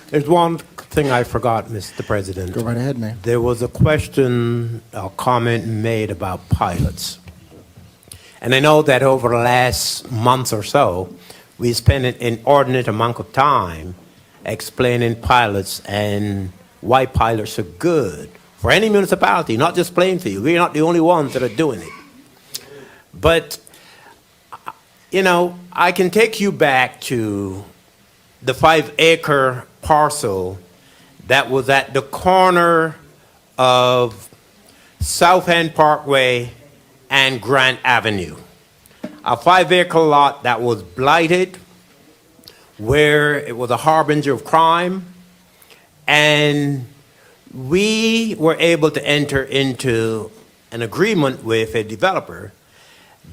There's one thing I forgot, Mr. President. Go right ahead, Mayor. There was a question or comment made about pilots. And I know that over the last month or so, we spent an inordinate amount of time explaining pilots and why pilots are good for any municipality, not just Plainfield. We're not the only ones that are doing it. But, you know, I can take you back to the 5-acre parcel that was at the corner of South End Parkway and Grant Avenue. A 5-acre lot that was blighted, where it was a harbinger of crime, and we were able to enter into an agreement with a developer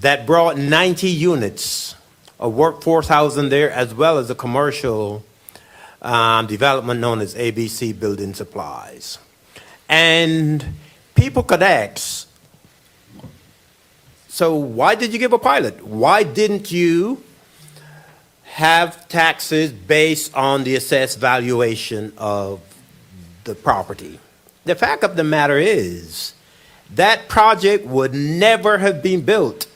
that brought 90 units of workforce housing there, as well as a commercial development known as ABC Building Supplies. And people could ask, so why did you give a pilot? Why didn't you have taxes based on the assessed valuation of the property? The fact of the matter is that project would never have been built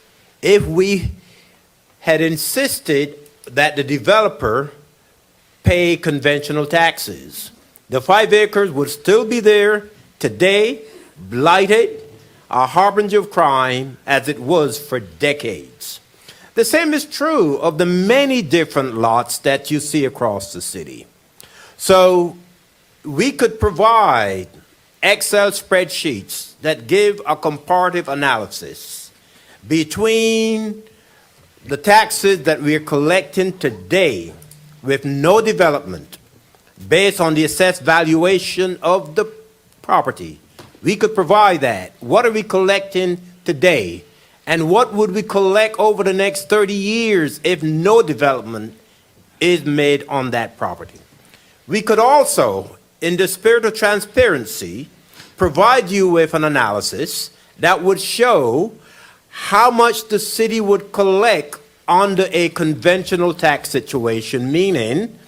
if we had insisted that the developer pay conventional taxes. The 5 acres would still be there today, blighted, a harbinger of crime as it was for decades. The same is true of the many different lots that you see across the city. So we could provide Excel spreadsheets that give a comparative analysis between the taxes that we are collecting today with no development based on the assessed valuation of the property. We could provide that. What are we collecting today? And what would we collect over the next 30 years if no development is made on that property? We could also, in the spirit of transparency, provide you with an analysis that would show how much the city would collect under a conventional tax situation, meaning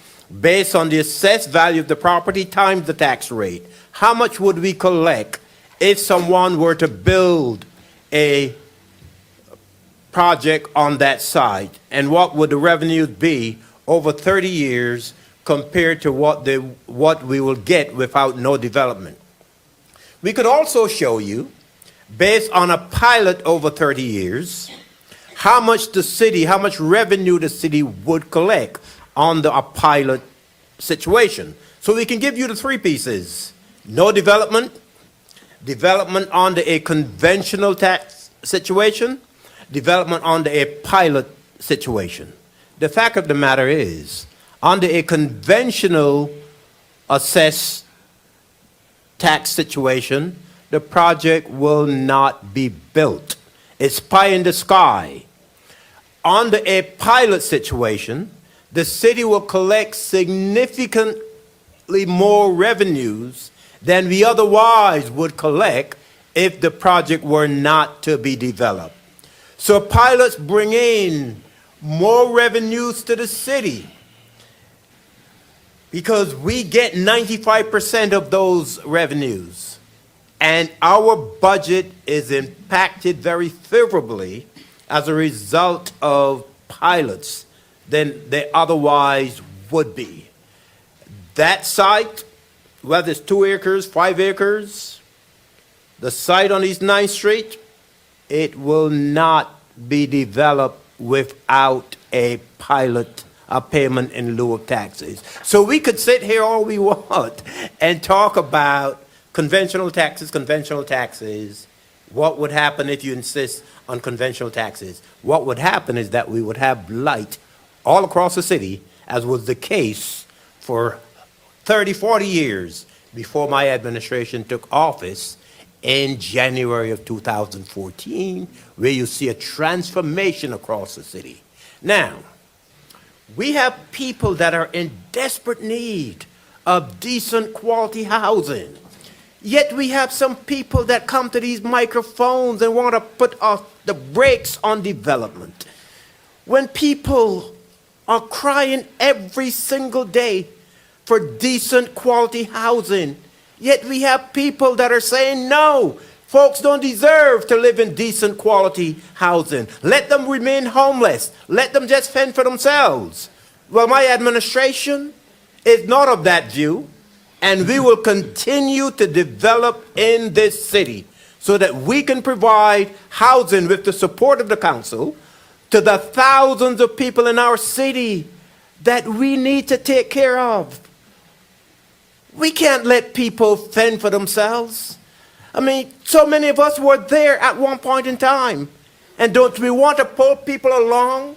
based on the assessed value of the property times the tax rate. How much would we collect if someone were to build a project on that site? And what would the revenues be over 30 years compared to what we will get without no development? We could also show you, based on a pilot over 30 years, how much revenue the city would collect under a pilot situation. So we can give you the three pieces: no development, development under a conventional tax situation, development under a pilot situation. The fact of the matter is, under a conventional assessed tax situation, the project will not be built. It's pie in the sky. Under a pilot situation, the city will collect significantly more revenues than we otherwise would collect if the project were not to be developed. So pilots bring in more revenues to the city because we get 95% of those revenues. And our budget is impacted very favorably as a result of pilots than they otherwise would be. That site, whether it's 2 acres, 5 acres, the site on East 9th Street, it will not be developed without a pilot, a payment in lieu of taxes. So we could sit here all we want and talk about conventional taxes. What would happen if you insist on conventional taxes? What would happen is that we would have blight all across the city, as was the case for 30, 40 years before my administration took office in January of 2014, where you see a transformation across the city. Now, we have people that are in desperate need of decent quality housing. Yet we have some people that come to these microphones and want to put the brakes on development. When people are crying every single day for decent quality housing. Yet we have people that are saying no. Folks don't deserve to live in decent quality housing. Let them remain homeless. Let them just fend for themselves. Well, my administration is not of that view, and we will continue to develop in this city so that we can provide housing with the support of the council to the thousands of people in our city that we need to take care of. We can't let people fend for themselves. I mean, so many of us were there at one point in time. And don't we want to pull people along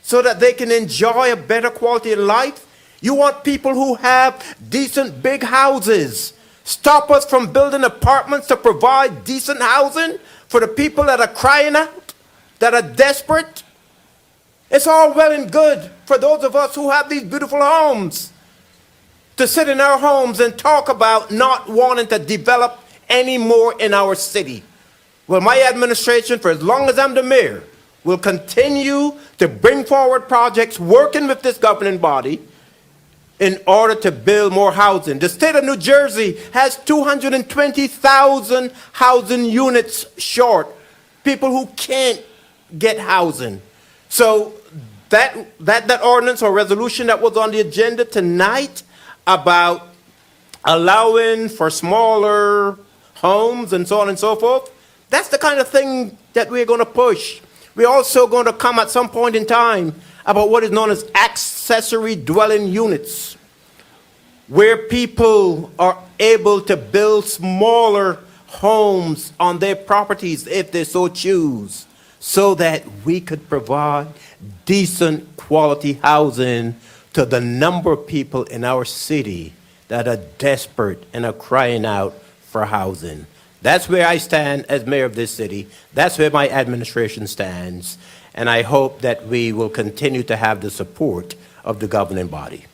so that they can enjoy a better quality of life? You want people who have decent big houses. Stop us from building apartments to provide decent housing for the people that are crying out, that are desperate. It's all well and good for those of us who have these beautiful homes to sit in our homes and talk about not wanting to develop any more in our city. Well, my administration, for as long as I'm the mayor, will continue to bring forward projects working with this governing body in order to build more housing. The state of New Jersey has 220,000 housing units short, people who can't get housing. So that ordinance or resolution that was on the agenda tonight about allowing for smaller homes and so on and so forth, that's the kind of thing that we're going to push. We're also going to come at some point in time about what is known as accessory dwelling units, where people are able to build smaller homes on their properties if they so choose, so that we could provide decent quality housing to the number of people in our city that are desperate and are crying out for housing. That's where I stand as mayor of this city. That's where my administration stands. And I hope that we will continue to have the support of the governing body.